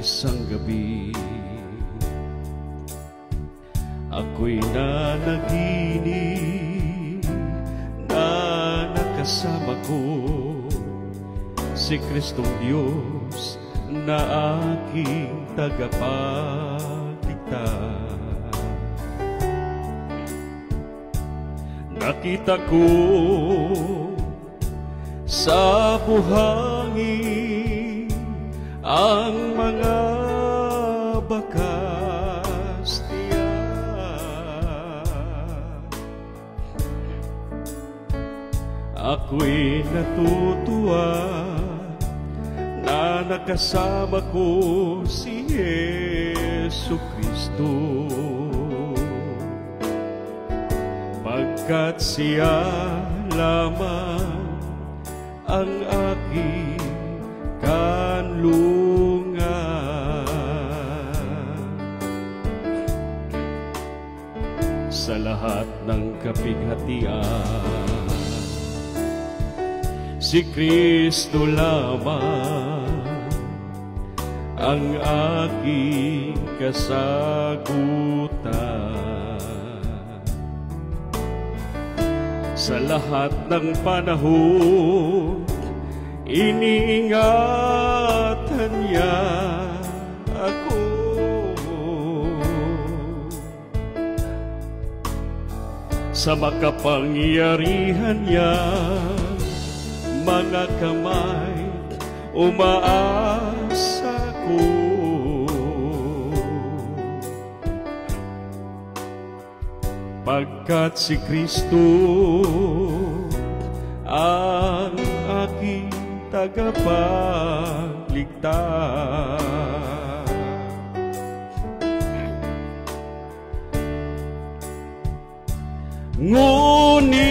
isang gabi, ako'y nanaginip na nakasama ko si Kristong Diyos na aking tagapagligtas. Nakita ko sa buhangin ang mga bakas tiyak. Ako'y natutuwa na nakasama ko si Yesu Kristo, pagkat siya lamang ang aking kanlungan. Sa lahat ng kapighatian, si Kristo lamang ang aking kasagutan. Sa lahat ng panahon, iniingatan niya ako. Sa makapangyarihan niya mga kamay, umaasa ko. Pagkat si Kristo ang aking tagapagligtas. Ngunit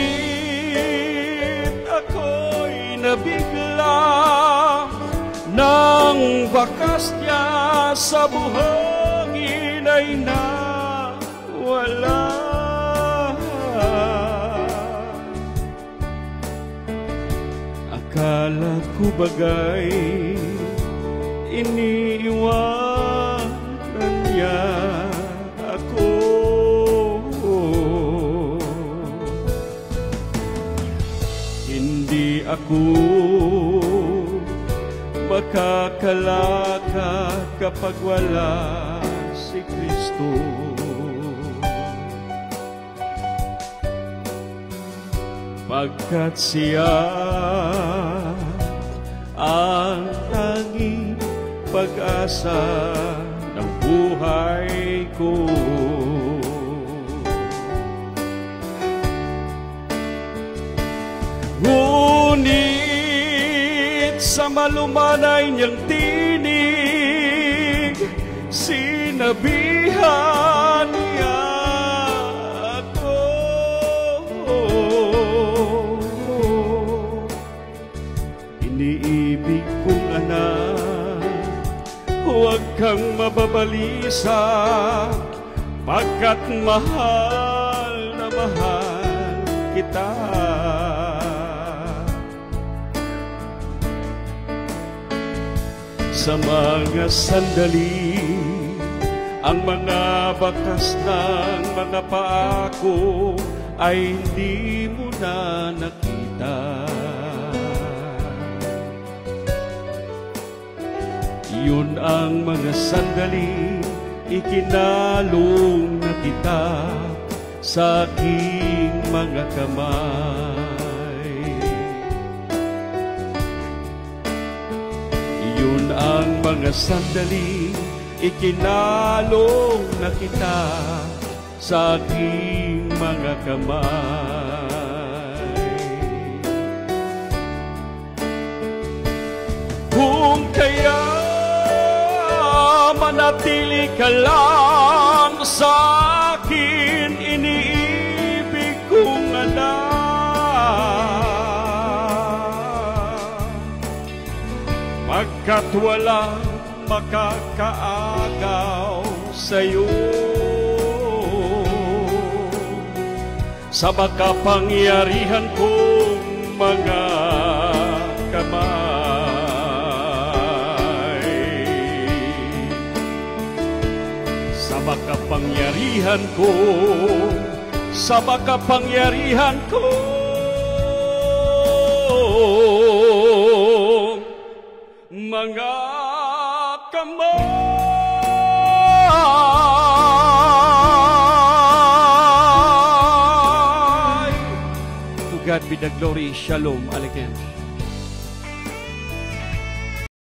ako'y nabigla nang bakas niya sa buhangin ay nawala. Akala ko bagay iniiwanan niya ako. Hindi ako makakalakad kapag wala si Kristo. Pagkat siya ang tanging pag-asa ng buhay ko. Ngunit sa malumanay niyang tinig, sinabihan niya ako. Iniibig kong anak, huwag kang mababalisa, pagkat mahal na mahal kita. Sa mga sandali, ang mga bakas ng mga paa ko ay hindi mo na nakita. Yun ang mga sandali, ikinalong na kita sa aking mga kamay. Yun ang mga sandali, ikinalong na kita sa aking mga kamay. Kung kaya manatili ka lang sa akin, iniibig kong anak, pagkat walang makakaagaw sa'yo. Sa makapangyarihan kong mga kamay, makapangyarihan ko, sa makapangyarihan ko. Mga kamay. To God be the glory. Shalom. Alekem.